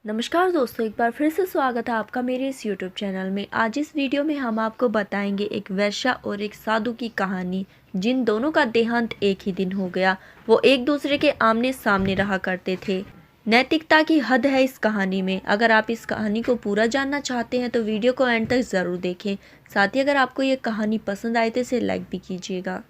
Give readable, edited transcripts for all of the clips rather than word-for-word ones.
नमस्कार दोस्तों, एक बार फिर से स्वागत है आपका मेरे इस YouTube चैनल में। आज इस वीडियो में हम आपको बताएंगे एक वैश्या और एक साधु की कहानी, जिन दोनों का देहांत एक ही दिन हो गया। वो एक दूसरे के आमने सामने रहा करते थे। नैतिकता की हद है इस कहानी में। अगर आप इस कहानी को पूरा जानना चाहते हैं तो वीडियो को एंड तक ज़रूर देखें। साथ ही अगर आपको ये कहानी पसंद आए तो इसे लाइक भी कीजिएगा।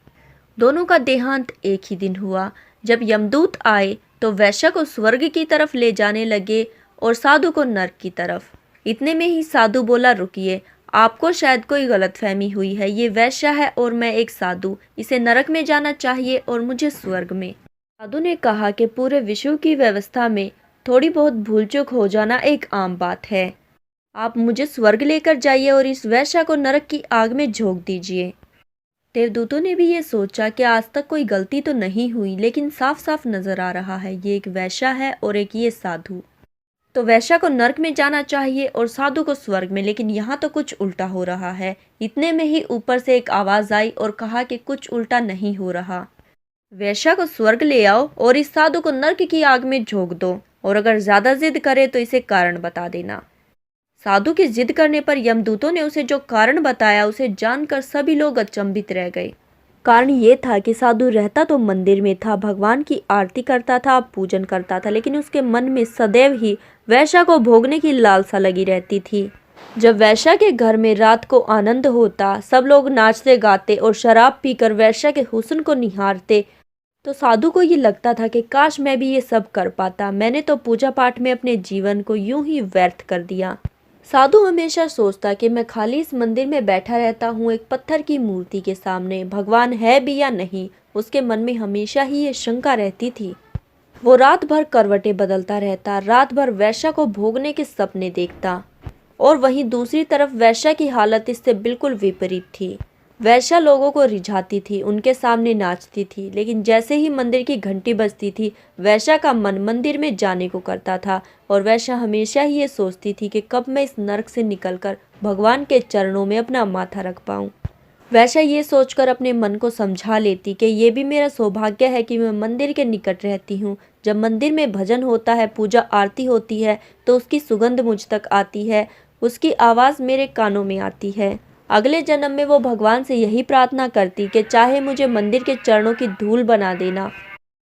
दोनों का देहांत एक ही दिन हुआ। जब यमदूत आए तो वैश्या को स्वर्ग की तरफ ले जाने लगे और साधु को नरक की तरफ। इतने में ही साधु बोला, रुकिए, आपको शायद कोई गलतफहमी हुई है। ये वैश्या है और मैं एक साधु। इसे नरक में जाना चाहिए और मुझे स्वर्ग में। साधु ने कहा कि पूरे विश्व की व्यवस्था में थोड़ी बहुत भूल चूक हो जाना एक आम बात है। आप मुझे स्वर्ग लेकर जाइए और इस वैश्या को नरक की आग में झोंक दीजिए। देवदूतों ने भी ये सोचा कि आज तक कोई गलती तो नहीं हुई, लेकिन साफ साफ नजर आ रहा है ये एक वैश्या है और एक ये साधु। तो वैश्या को नरक में जाना चाहिए और साधु को स्वर्ग में, लेकिन यहाँ तो कुछ उल्टा हो रहा है। इतने में ही ऊपर से एक आवाज आई और कहा कि कुछ उल्टा नहीं हो रहा। वैश्या को स्वर्ग ले आओ और इस साधु को नरक की आग में झोंक दो, और अगर ज्यादा जिद करे तो इसे कारण बता देना। साधु की जिद करने पर यमदूतों ने उसे जो कारण बताया, उसे जानकर सभी लोग अचंभित रह गए। कारण ये था कि साधु रहता तो मंदिर में था, भगवान की आरती करता था, पूजन करता था, लेकिन उसके मन में सदैव ही वैश्या को भोगने की लालसा लगी रहती थी। जब वैश्या के घर में रात को आनंद होता, सब लोग नाचते गाते और शराब पीकर वैश्या के हुस्न को निहारते, तो साधु को ये लगता था कि काश मैं भी ये सब कर पाता। मैंने तो पूजा पाठ में अपने जीवन को यूं ही व्यर्थ कर दिया। साधु हमेशा सोचता कि मैं खाली इस मंदिर में बैठा रहता हूँ, एक पत्थर की मूर्ति के सामने, भगवान है भी या नहीं। उसके मन में हमेशा ही ये शंका रहती थी। वो रात भर करवटें बदलता रहता, रात भर वैश्या को भोगने के सपने देखता, और वहीं दूसरी तरफ वैश्या की हालत इससे बिल्कुल विपरीत थी। वैश्या लोगों को रिझाती थी, उनके सामने नाचती थी, लेकिन जैसे ही मंदिर की घंटी बजती थी, वैश्या का मन मंदिर में जाने को करता था। और वैश्या हमेशा ही ये सोचती थी कि कब मैं इस नरक से निकलकर भगवान के चरणों में अपना माथा रख पाऊं। वैश्या ये सोचकर अपने मन को समझा लेती कि ये भी मेरा सौभाग्य है कि मैं मंदिर के निकट रहती हूँ। जब मंदिर में भजन होता है, पूजा आरती होती है, तो उसकी सुगंध मुझ तक आती है, उसकी आवाज़ मेरे कानों में आती है। अगले जन्म में वो भगवान से यही प्रार्थना करती कि चाहे मुझे मंदिर के चरणों की धूल बना देना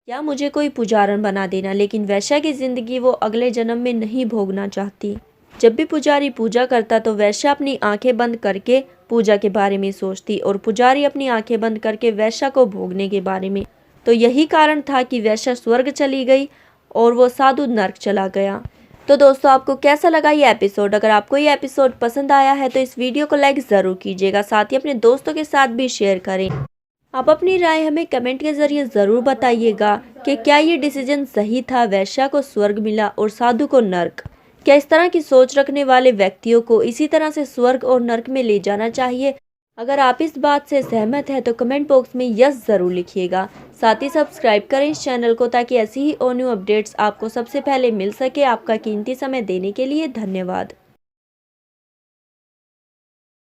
या मुझे कोई पुजारन बना देना, लेकिन वैश्या की जिंदगी वो अगले जन्म में नहीं भोगना चाहती। जब भी पुजारी पूजा करता तो वैश्या अपनी आंखें बंद करके पूजा के बारे में सोचती और पुजारी अपनी आंखें बंद करके वैश्या को भोगने के बारे में। तो यही कारण था कि वैश्या स्वर्ग चली गई और वो साधु नरक चला गया। तो दोस्तों, आपको कैसा लगा ये एपिसोड? अगर आपको ये एपिसोड पसंद आया है तो इस वीडियो को लाइक ज़रूर कीजिएगा, साथ ही अपने दोस्तों के साथ भी शेयर करें। आप अपनी राय हमें कमेंट के जरिए ज़रूर बताइएगा कि क्या ये डिसीजन सही था, वैश्या को स्वर्ग मिला और साधु को नरक। क्या इस तरह की सोच रखने वाले व्यक्तियों को इसी तरह से स्वर्ग और नरक में ले जाना चाहिए? अगर आप इस बात से सहमत हैं तो कमेंट बॉक्स में यस ज़रूर लिखिएगा। साथ ही सब्सक्राइब करें इस चैनल को, ताकि ऐसी ही और न्यू अपडेट्स आपको सबसे पहले मिल सके। आपका कीमती समय देने के लिए धन्यवाद।